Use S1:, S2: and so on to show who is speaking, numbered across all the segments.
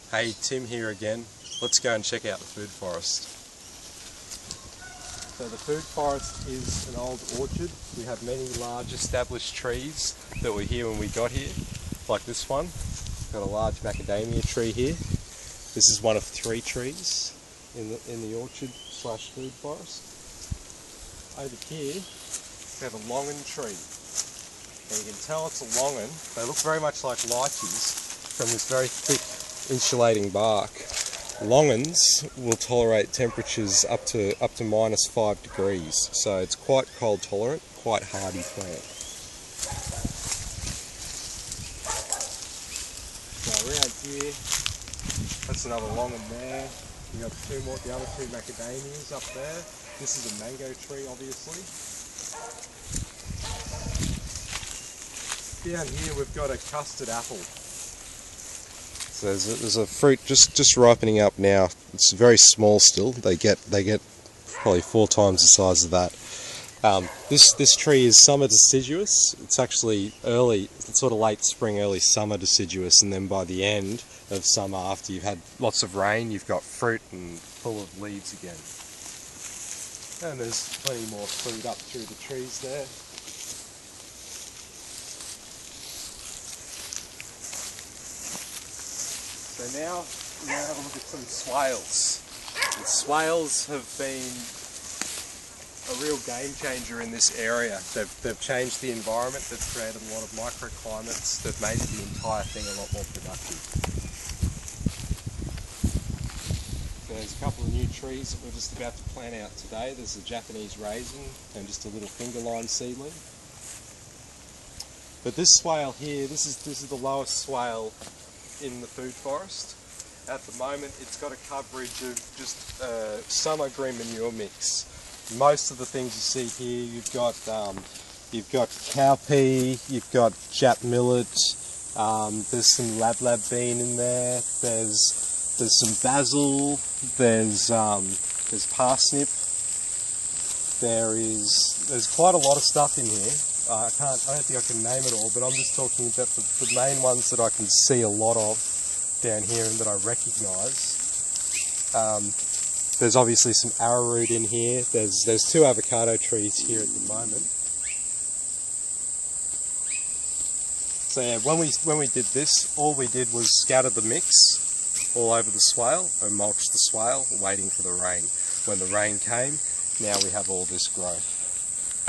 S1: Hey, Tim here again. Let's go and check out the food forest. So the food forest is an old orchard. We have many large established trees that were here when we got here, like this one. Got a large macadamia tree here. This is one of 3 trees in the orchard slash food forest. Over here we have a longan tree. And you can tell it's a longan. They look very much like lychees from this very thick insulating bark. Longans will tolerate temperatures up to -5 degrees, so it's quite cold tolerant, quite hardy plant. So around here, that's another longan there. You got the other two macadamias up there. This is a mango tree, obviously. Down here we've got a custard apple. So there's a fruit just ripening up now. It's very small still. They get probably 4 times the size of that. This tree is summer deciduous. It's actually sort of late spring, early summer deciduous, and then by the end of summer, after you've had lots of rain, you've got fruit and full of leaves again. And there's plenty more fruit up through the trees there. So now we're going to have a look at some swales. And swales have been a real game changer in this area. They've changed the environment, they've created a lot of microclimates, they've made the entire thing a lot more productive. So there's a couple of new trees that we're just about to plant out today. There's a Japanese raisin and just a little finger lime seedling. But this swale here, this is the lowest swale in the food forest. At the moment it's got a coverage of just summer green manure mix. Most of the things you see here, you've got cowpea, you've got Jap millet, there's some lab bean in there, there's some basil, there's parsnip, there's quite a lot of stuff in here. I don't think I can name it all, but I'm just talking about the main ones that I can see a lot of down here and that I recognise. There's obviously some arrowroot in here. There's 2 avocado trees here at the moment. So yeah, when we did this, all we did was scatter the mix all over the swale and mulch the swale, waiting for the rain. When the rain came, now we have all this growth.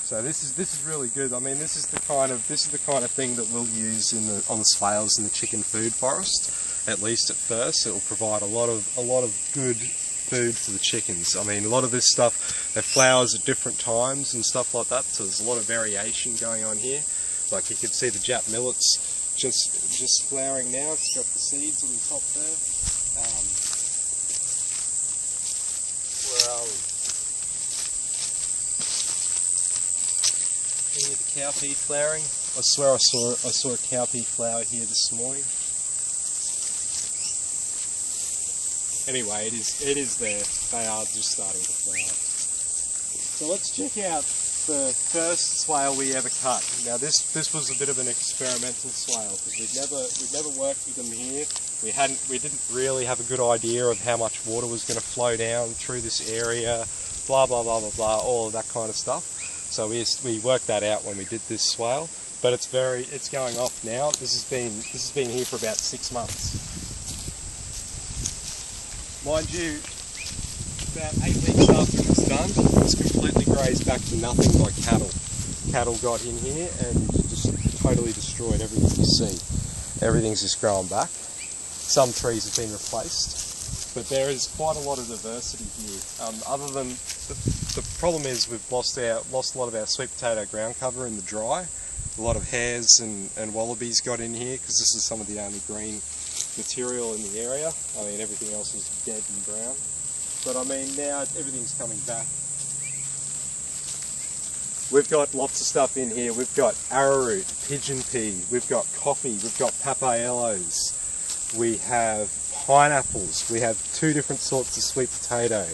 S1: So this is really good. I mean, this is the kind of thing that we'll use on the swales in the chicken food forest. At least at first, it will provide a lot of good food for the chickens. I mean, a lot of this stuff, it flowers at different times and stuff like that. So there's a lot of variation going on here. Like you can see the Jap millets just flowering now. It's got the seeds on the top there. Where are we? Here, the cowpea flowering. I swear I saw a cowpea flower here this morning. Anyway, it is there. They are just starting to flower. So let's check out the first swale we ever cut. Now this was a bit of an experimental swale because we'd never worked with them here. We didn't really have a good idea of how much water was going to flow down through this area. Blah blah blah blah blah. All of that kind of stuff. So we worked that out when we did this swale, but it's going off now. This has been here for about 6 months. Mind you, about 8 weeks after it was done, it was completely grazed back to nothing by cattle. Cattle got in here and just totally destroyed everything you see. Everything's just growing back. Some trees have been replaced, but there is quite a lot of diversity here. Other than the problem is we've lost a lot of our sweet potato ground cover in the dry. A lot of hares and wallabies got in here because this is some of the only green material in the area. I mean, everything else is dead and brown. But I mean, now everything's coming back. We've got lots of stuff in here. We've got arrowroot, pigeon pea, we've got coffee, we've got papayalos, we have pineapples, we have 2 different sorts of sweet potato,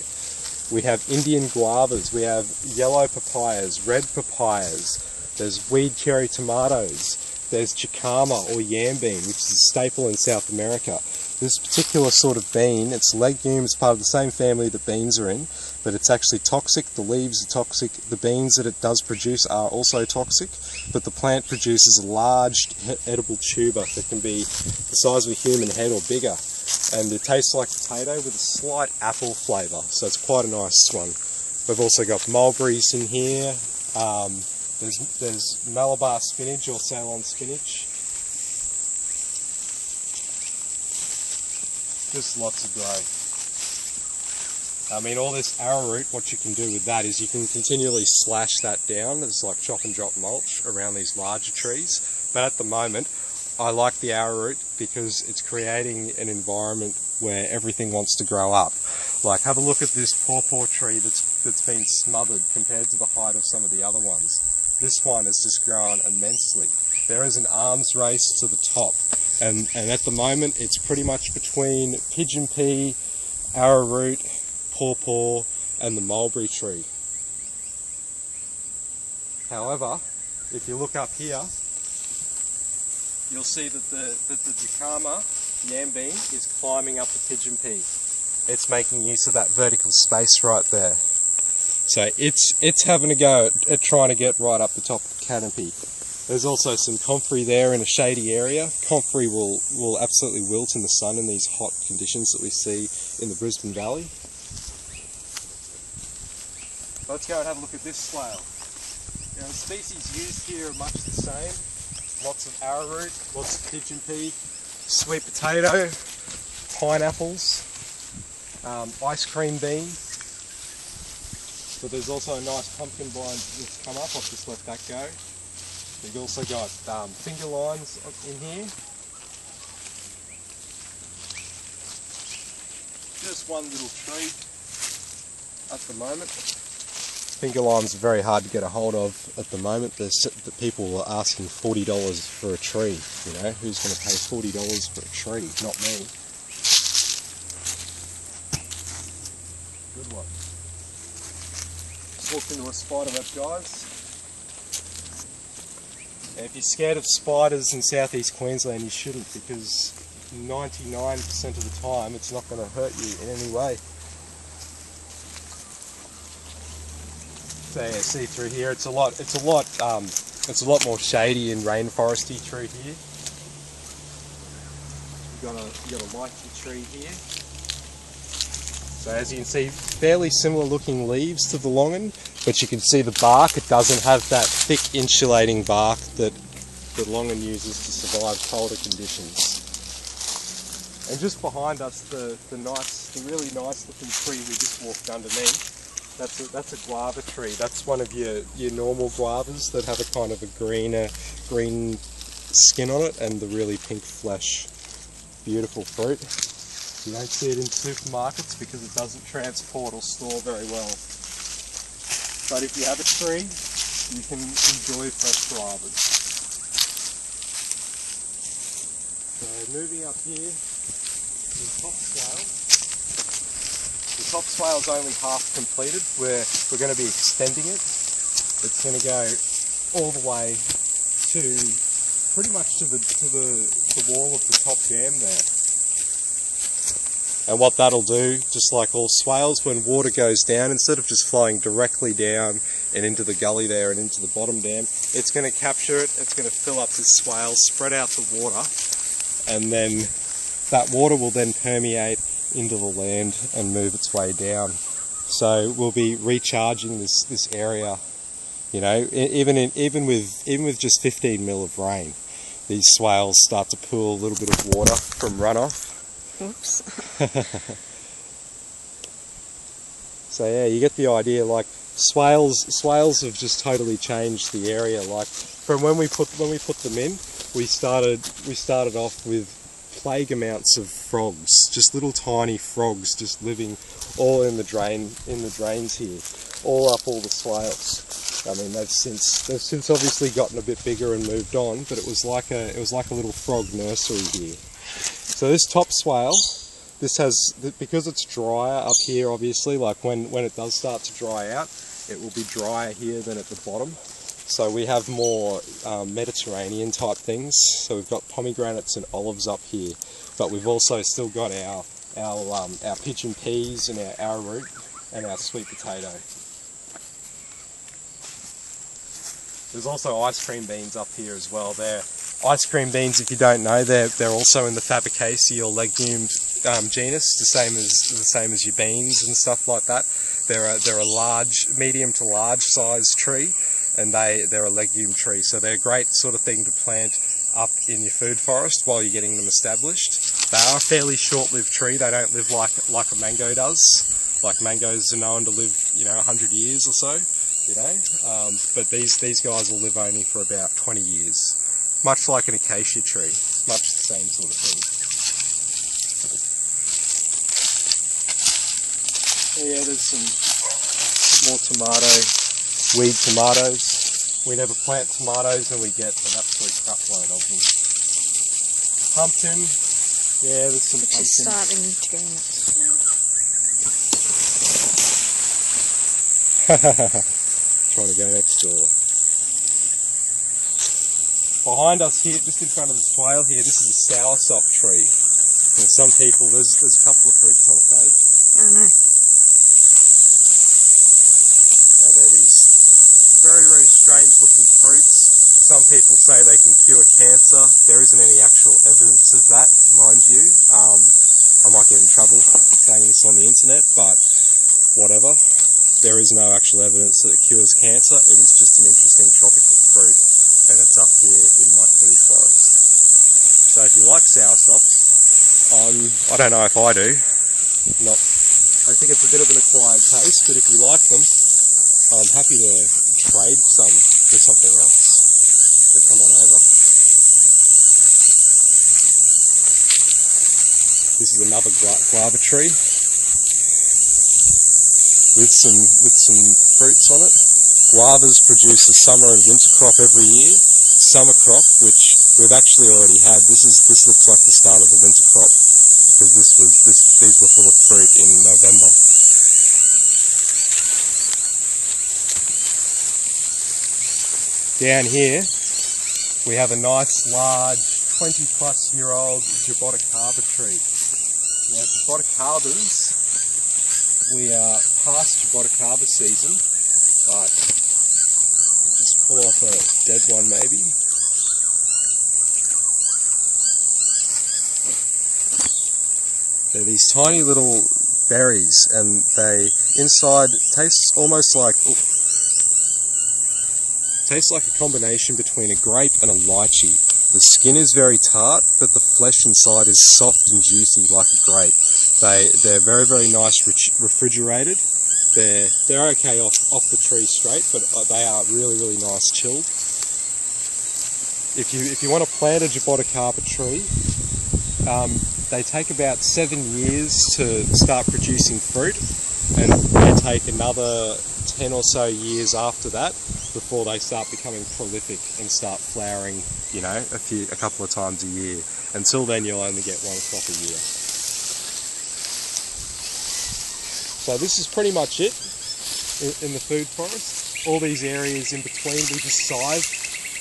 S1: we have Indian guavas, we have yellow papayas, red papayas, there's weed cherry tomatoes, there's jicama or yam bean, which is a staple in South America. This particular sort of bean, it's a legume, it's part of the same family that beans are in, but it's actually toxic. The leaves are toxic, the beans that it does produce are also toxic, but the plant produces a large edible tuber that can be the size of a human head or bigger, and it tastes like potato with a slight apple flavour, so it's quite a nice one. We've also got mulberries in here, there's Malabar spinach or Ceylon spinach. Just lots of growth. I mean, all this arrowroot, what you can do with that is you can continually slash that down. It's like chop and drop mulch around these larger trees. But at the moment, I like the arrowroot because it's creating an environment where everything wants to grow up. Like, have a look at this pawpaw tree that's been smothered compared to the height of some of the other ones. This one has just grown immensely. There is an arms race to the top. And at the moment, it's pretty much between pigeon pea, arrowroot, pawpaw, and the mulberry tree. However, if you look up here, you'll see that the jicama yam bean is climbing up the pigeon pea. It's making use of that vertical space right there. So it's having a go at trying to get right up the top of the canopy. There's also some comfrey there in a shady area. Comfrey will absolutely wilt in the sun in these hot conditions that we see in the Brisbane Valley. Let's go and have a look at this swale. Now, the species used here are much the same. Lots of arrowroot, lots of pigeon pea, sweet potato, pineapples, ice cream bean. But there's also a nice pumpkin vine that's come up. I've just let that go. We've also got finger lines in here. Just one little tree at the moment. Finger limes are very hard to get a hold of at the moment. The people are asking $40 for a tree. You know, who's going to pay $40 for a tree? Not me. Good one. Just walked into a spider web, guys. If you're scared of spiders in southeast Queensland, you shouldn't, because 99% of the time it's not going to hurt you in any way. So yeah, see through here, it's a lot more shady and rainforesty through here. You've got a lychee tree here. So as you can see, fairly similar looking leaves to the longan, but you can see the bark, it doesn't have that thick insulating bark that longan uses to survive colder conditions. And just behind us, the really nice looking tree we just walked underneath, that's a guava tree. That's one of your normal guavas that have a kind of a green skin on it and the really pink flesh. Beautiful fruit. You don't see it in supermarkets because it doesn't transport or store very well. But if you have a tree, you can enjoy fresh guavas. So moving up here, the top swale. The top swale is only half completed. We're going to be extending it. It's going to go all the way to pretty much to the wall of the top dam there. And what that'll do, just like all swales, when water goes down, instead of just flowing directly down and into the gully there and into the bottom dam, it's going to capture it, it's going to fill up this swale, spread out the water, and then that water will then permeate into the land and move its way down. So we'll be recharging this area, you know, even with just 15 mil of rain, these swales start to pool a little bit of water from runoff.
S2: Oops.
S1: So yeah, you get the idea. Like swales have just totally changed the area. Like from when we put them in, we started off with plague amounts of frogs, just little tiny frogs, just living all in the drains here, all up all the swales. I mean, they've since obviously gotten a bit bigger and moved on, but it was like a little frog nursery here. So this top swale, because it's drier up here, obviously, like when it does start to dry out, it will be drier here than at the bottom. So we have more Mediterranean type things. So we've got pomegranates and olives up here, but we've also still got our pigeon peas and our arrowroot and our sweet potato. There's also ice cream beans up here as well. They're ice cream beans, if you don't know, they're also in the Fabaceae or legume genus, the same as your beans and stuff like that. They're a large, medium to large size tree, and they're a legume tree. So they're a great sort of thing to plant up in your food forest while you're getting them established. They are a fairly short-lived tree. They don't live like a mango does. Like mangoes are known to live, 100 years or so. But these guys will live only for about 20 years, much like an acacia tree, much the same sort of thing. Yeah, there's some more weed tomatoes. We never plant tomatoes and we get an absolute crapload of them. Pumpkin, yeah, there's some pumpkin.
S2: It's starting to go nuts.
S1: Trying to go next door. Behind us here, just in front of the swale here, this is a soursop tree. And some people, there's a couple of fruits on the fade.
S2: Oh no.
S1: Now they're these very, very strange looking fruits. Some people say they can cure cancer. There isn't any actual evidence of that, mind you. I might get in trouble saying this on the internet, but whatever. There is no actual evidence that it cures cancer. It is just an interesting tropical fruit, and it's up here in my food forest. So if you like soursops, I don't know if I do. I think it's a bit of an acquired taste, but if you like them, I'm happy to trade some for something else. So come on over. This is another guava tree with some fruits on it. Guavas produce a summer and winter crop every year. Summer crop, which we've actually already had. This looks like the start of the winter crop, because these were full of fruit in November. Down here we have a nice large 20-plus-year-old jaboticaba tree. Now jaboticabas, we are past jaboticaba season, but just pull off a dead one maybe. They're these tiny little berries, and they inside tastes almost like a combination between a grape and a lychee. The skin is very tart, but the flesh inside is soft and juicy like a grape. They're very, very nice refrigerated. They're okay off the tree straight, but they are really, really nice chilled. If you want to plant a jaboticaba tree, they take about 7 years to start producing fruit, and they take another 10 or so years after that before they start becoming prolific and start flowering, a couple of times a year. Until then, you'll only get one crop a year. So this is pretty much it in the food forest. All these areas in between we just size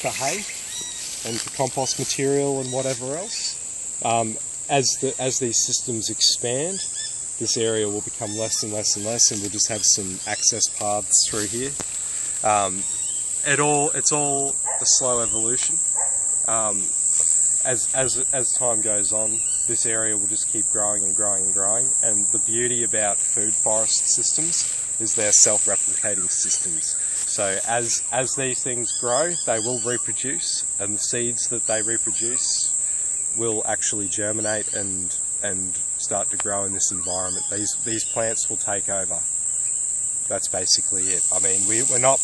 S1: for hay and for compost material and whatever else. As these systems expand, this area will become less and less and less, and we'll just have some access paths through here. It's all a slow evolution. As time goes on, this area will just keep growing and growing and growing. And the beauty about food forest systems is they're self-replicating systems. So as these things grow, they will reproduce, and the seeds that they reproduce will actually germinate and start to grow in this environment. These plants will take over. That's basically it. I mean, we're not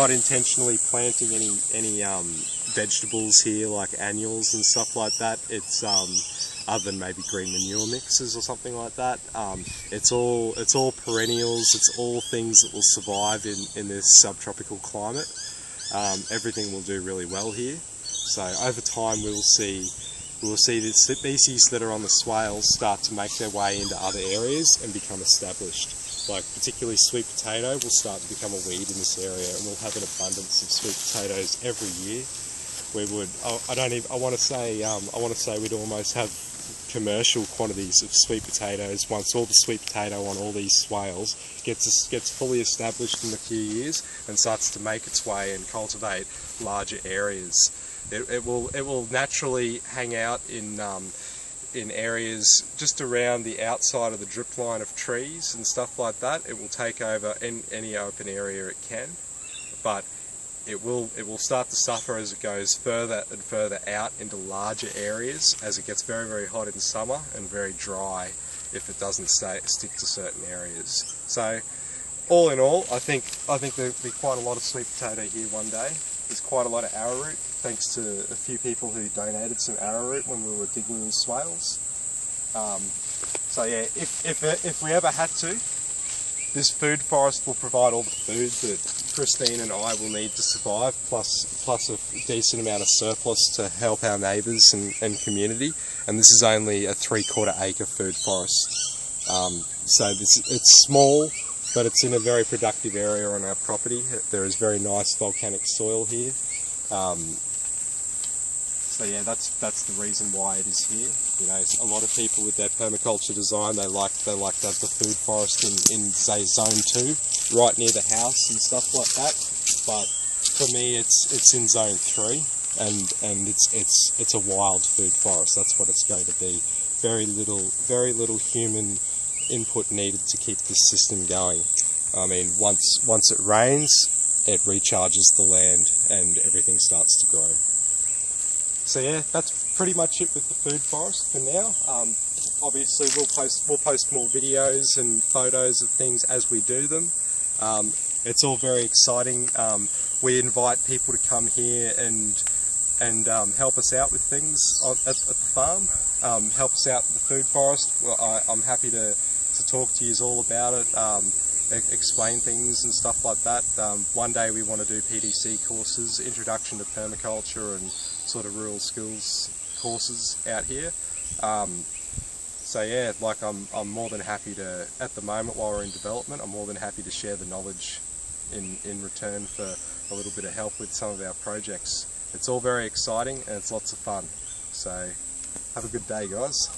S1: intentionally planting any vegetables here like annuals and stuff like that. It's other than maybe green manure mixes or something like that. It's all perennials. It's all things that will survive in this subtropical climate. Everything will do really well here. So over time we will see the species that are on the swales start to make their way into other areas and become established. Like particularly sweet potato will start to become a weed in this area, and we'll have an abundance of sweet potatoes every year. we would. I want to say we'd almost have commercial quantities of sweet potatoes once all the sweet potato on all these swales gets fully established in a few years and starts to make its way and cultivate larger areas. It will naturally hang out in areas just around the outside of the drip line of trees and stuff like that. It will take over any open area it can, but it will start to suffer as it goes further and further out into larger areas as it gets very, very hot in summer and very dry if it doesn't stick to certain areas. So all in all, I think there'll be quite a lot of sweet potato here one day. There's quite a lot of arrowroot, thanks to a few people who donated some arrowroot when we were digging these swales. So yeah, if we ever had to, this food forest will provide all the food that Christine and I will need to survive, plus a decent amount of surplus to help our neighbours and community. And this is only a 3/4 acre food forest. So it's small, but it's in a very productive area on our property. There is very nice volcanic soil here. So yeah, that's the reason why it is here. You know, a lot of people with their permaculture design, they like to have the food forest in say zone 2, right near the house and stuff like that. But for me, it's in zone 3, and it's a wild food forest. That's what it's going to be. Very little human input needed to keep this system going. I mean, once it rains, it recharges the land and everything starts to grow. So yeah, that's pretty much it with the food forest for now. Obviously, we'll post more videos and photos of things as we do them. It's all very exciting. We invite people to come here and help us out with things at the farm. Help us out with the food forest. Well, I'm happy to talk to you all about it. Explain things and stuff like that. One day we want to do PDC courses, Introduction to Permaculture and sort of rural skills courses out here. So yeah, like I'm more than happy to, at the moment while we're in development, I'm more than happy to share the knowledge in return for a little bit of help with some of our projects. It's all very exciting and it's lots of fun. So have a good day, guys.